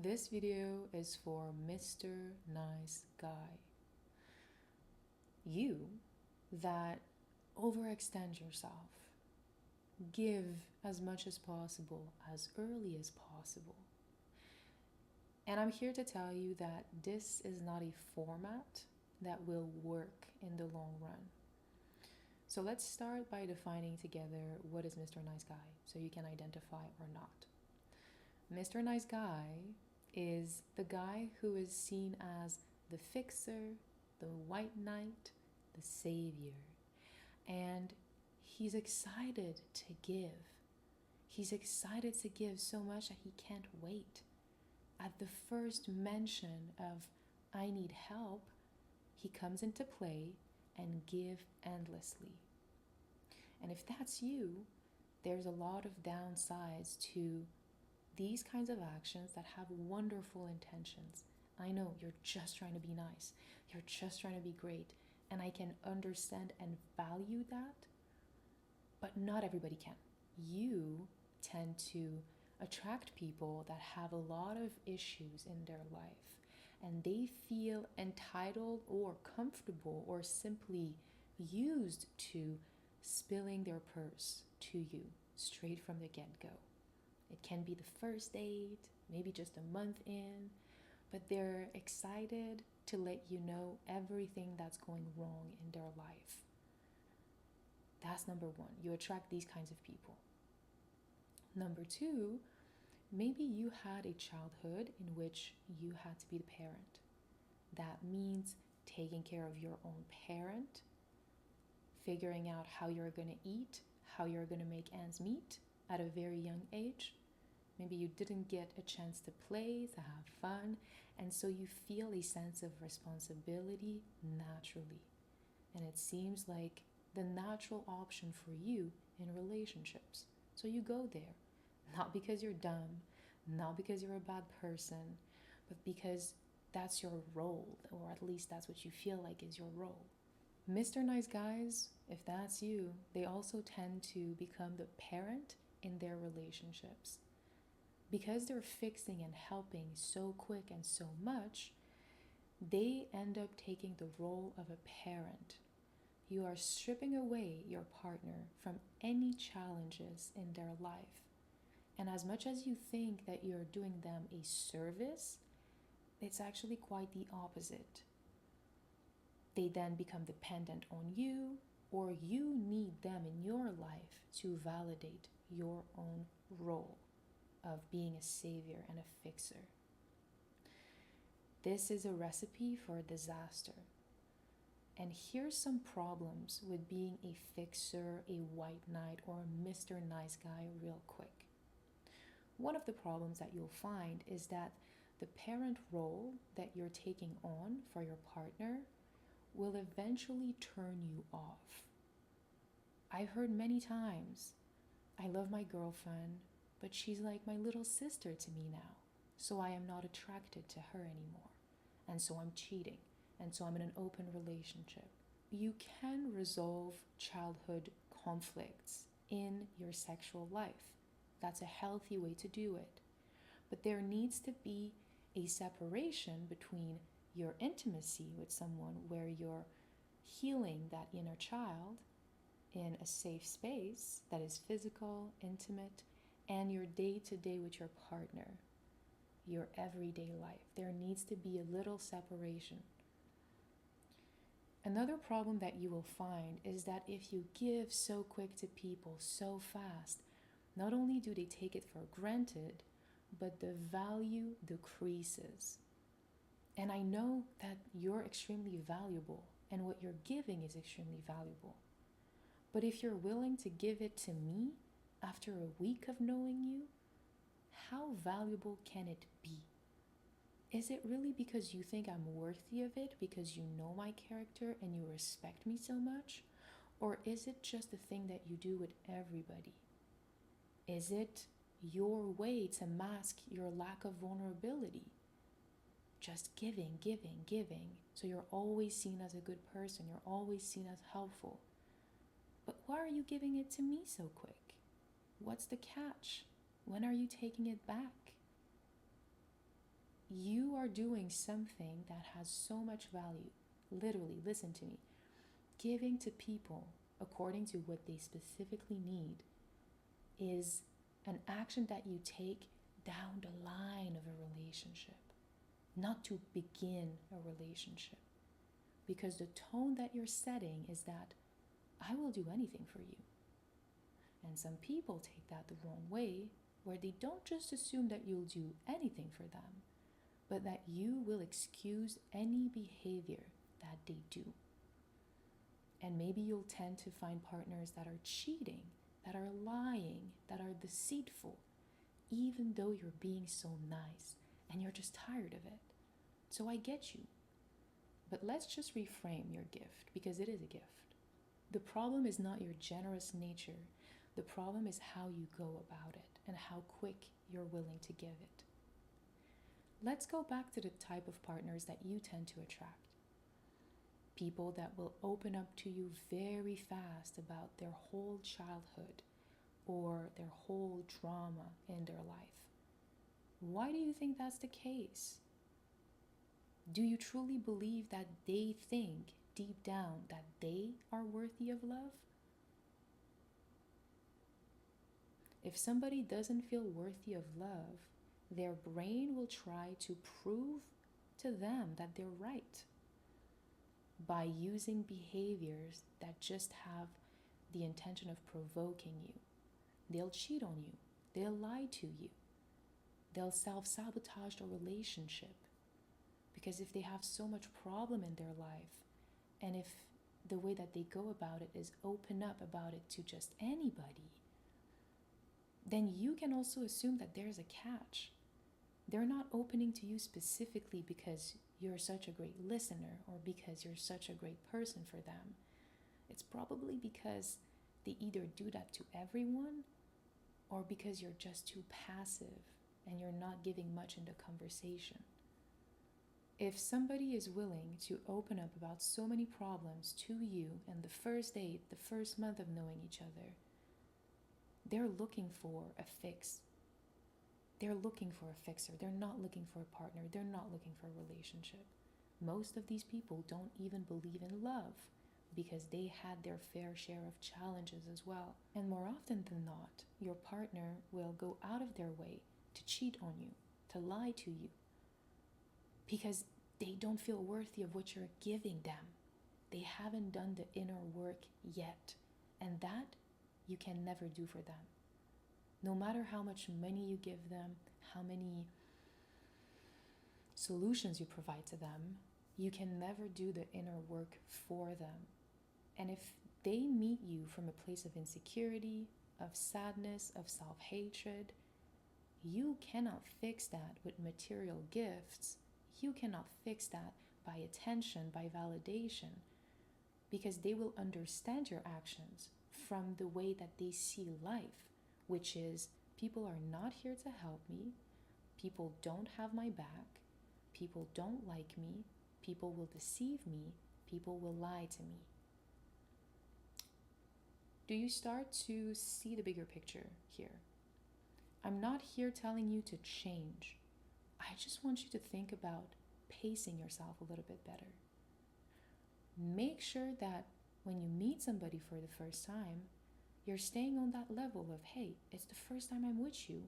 This video is for Mr. Nice Guy. You that overextend yourself. Give as much as possible, as early as possible. And I'm here to tell you that this is not a format that will work in the long run. So let's start by defining together what is Mr. Nice Guy so you can identify or not. Mr. Nice Guy is the guy who is seen as the fixer, the white knight, the savior. And he's excited to give. He's excited to give so much that he can't wait. At the first mention of I need help, he comes into play and give endlessly. And if that's you, there's a lot of downsides to these kinds of actions that have wonderful intentions. I know you're just trying to be nice. You're just trying to be great. And I can understand and value that, but not everybody can. You tend to attract people that have a lot of issues in their life, and they feel entitled or comfortable or simply used to spilling their purse to you straight from the get-go. It can be the first date, maybe just a month in, but they're excited to let you know everything that's going wrong in their life. That's number one. You attract these kinds of people. Number two, maybe you had a childhood in which you had to be the parent. That means taking care of your own parent, figuring out how you're going to eat, how you're going to make ends meet at a very young age. Maybe you didn't get a chance to play, to have fun, and so you feel a sense of responsibility naturally. And it seems like the natural option for you in relationships. So you go there, not because you're dumb, not because you're a bad person, but because that's your role, or at least that's what you feel like is your role. Mr. Nice Guys, if that's you, they also tend to become the parent in their relationships. Because they're fixing and helping so quick and so much, they end up taking the role of a parent. You are stripping away your partner from any challenges in their life. And as much as you think that you're doing them a service, it's actually quite the opposite. They then become dependent on you, or you need them in your life to validate your own role of being a savior and a fixer. This is a recipe for a disaster. And here's some problems with being a fixer, a white knight, or a Mr. Nice Guy real quick. One of the problems that you'll find is that the parent role that you're taking on for your partner will eventually turn you off. I've heard many times, I love my girlfriend, but she's like my little sister to me now, so I am not attracted to her anymore. And so I'm cheating, and so I'm in an open relationship. You can resolve childhood conflicts in your sexual life. That's a healthy way to do it. But there needs to be a separation between your intimacy with someone where you're healing that inner child in a safe space that is physical, intimate, and your day-to-day with your partner, your everyday life. There needs to be a little separation. Another problem that you will find is that if you give so quick to people so fast, not only do they take it for granted, but the value decreases. And I know that you're extremely valuable and what you're giving is extremely valuable. But if you're willing to give it to me after a week of knowing you, how valuable can it be? Is it really because you think I'm worthy of it because you know my character and you respect me so much? Or is it just a thing that you do with everybody? Is it your way to mask your lack of vulnerability? Just giving, giving, giving. So you're always seen as a good person. You're always seen as helpful. But why are you giving it to me so quick? What's the catch? When are you taking it back? you are doing something that has so much value. Literally, listen to me. Giving to people according to what they specifically need is an action that you take down the line of a relationship, not to begin a relationship. Because the tone that you're setting is that I will do anything for you. And some people take that the wrong way, where they don't just assume that you'll do anything for them, but that you will excuse any behavior that they do. And maybe you'll tend to find partners that are cheating, that are lying, that are deceitful, even though you're being so nice and you're just tired of it. So I get you. But let's just reframe your gift, because it is a gift. The problem is not your generous nature. The problem is how you go about it and how quick you're willing to give it. Let's go back to the type of partners that you tend to attract. People that will open up to you very fast about their whole childhood or their whole drama in their life. Why do you think that's the case? Do you truly believe that they think deep down that they are worthy of love? If somebody doesn't feel worthy of love, their brain will try to prove to them that they're right by using behaviors that just have the intention of provoking you. They'll cheat on you. They'll lie to you. They'll self-sabotage a relationship. Because if they have so much problem in their life, and if the way that they go about it is open up about it to just anybody, then you can also assume that there's a catch. They're not opening to you specifically because you're such a great listener or because you're such a great person for them. It's probably because they either do that to everyone or because you're just too passive and you're not giving much in the conversation. If somebody is willing to open up about so many problems to you in the first date, the first month of knowing each other, they're looking for a fix. They're looking for a fixer. They're not looking for a partner. They're not looking for a relationship. Most of these people don't even believe in love because they had their fair share of challenges as well. And more often than not, your partner will go out of their way to cheat on you, to lie to you, because they don't feel worthy of what you're giving them. They haven't done the inner work yet. And that you can never do for them. No matter how much money you give them, how many solutions you provide to them, you can never do the inner work for them. And if they meet you from a place of insecurity, of sadness, of self-hatred, you cannot fix that with material gifts. You cannot fix that by attention, by validation, because they will understand your actions from the way that they see life, which is people are not here to help me, people don't have my back, people don't like me, people will deceive me, people will lie to me. Do you start to see the bigger picture here? I'm not here telling you to change. I just want you to think about pacing yourself a little bit better. Make sure that when you meet somebody for the first time, you're staying on that level of, hey, it's the first time I'm with you.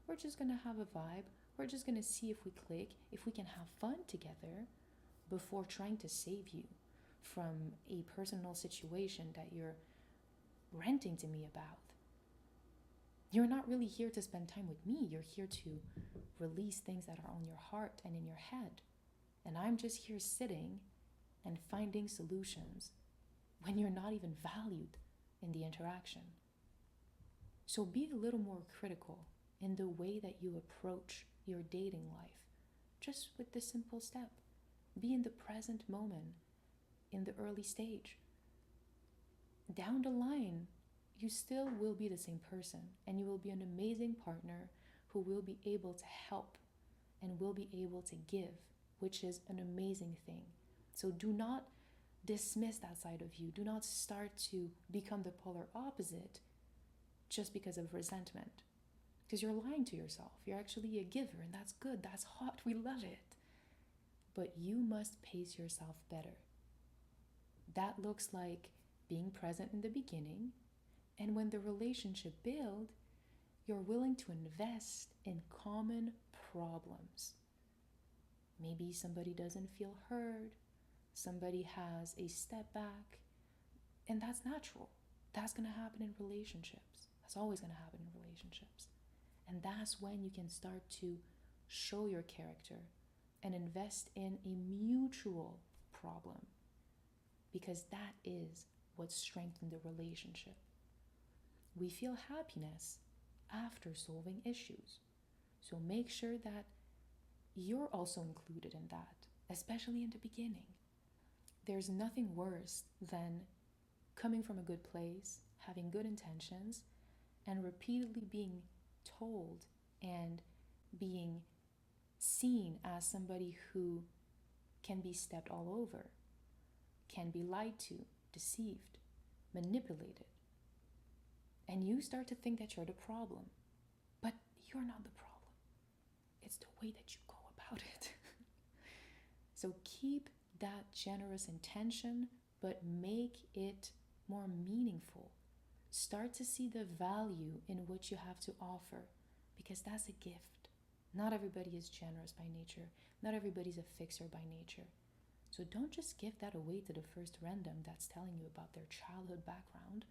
We're just going to have a vibe. We're just going to see if we click, if we can have fun together before trying to save you from a personal situation that you're ranting to me about. You're not really here to spend time with me. You're here to release things that are on your heart and in your head. And I'm just here sitting and finding solutions when you're not even valued in the interaction. So be a little more critical in the way that you approach your dating life, just with this simple step. Be in the present moment, in the early stage. Down the line, you still will be the same person, and you will be an amazing partner who will be able to help and will be able to give, which is an amazing thing. So do not dismiss that side of you. Do not start to become the polar opposite just because of resentment. because you're lying to yourself. You're actually a giver, and that's good. That's hot. We love it. But you must pace yourself better. That looks like being present in the beginning, and when the relationship builds, you're willing to invest in common problems. Maybe somebody doesn't feel heard, somebody has a step back, and that's natural. That's going to happen in relationships. That's always going to happen in relationships. And that's when you can start to show your character and invest in a mutual problem, because that is what strengthens the relationship. We feel happiness after solving issues. So make sure that you're also included in that, especially in the beginning. There's nothing worse than coming from a good place, having good intentions, and repeatedly being told and being seen as somebody who can be stepped all over, can be lied to, deceived, manipulated. And you start to think that you're the problem. But you're not the problem. It's the way that you go about it. So keep that generous intention, but make it more meaningful. Start to see the value in what you have to offer, because that's a gift. Not everybody is generous by nature. Not everybody's a fixer by nature. So don't just give that away to the first random that's telling you about their childhood background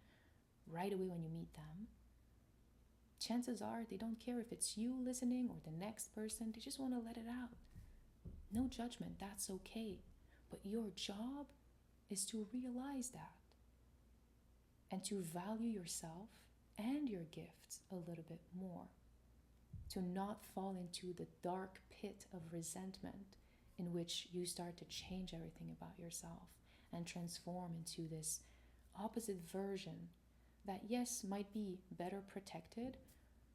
right away when you meet them. Chances are they don't care if it's you listening or the next person. They just want to let it out. No judgment, that's okay. But your job is to realize that and to value yourself and your gifts a little bit more. To not fall into the dark pit of resentment in which you start to change everything about yourself and transform into this opposite version that, yes, might be better protected,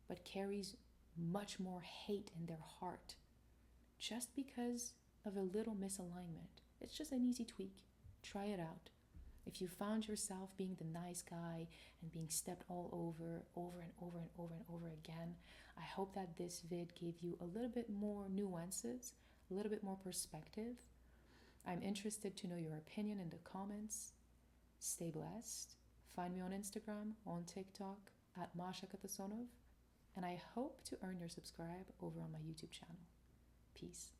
but carries much more hate in their heart just because of a little misalignment. It's just an easy tweak. Try it out. If you found yourself being the nice guy and being stepped all over and over again, I hope that this vid gave you a little bit more nuances, a little bit more perspective. I'm interested to know your opinion in the comments. Stay blessed. Find me on Instagram, on TikTok, at Masha Katasonov. And I hope to earn your subscribe over on my YouTube channel. Peace.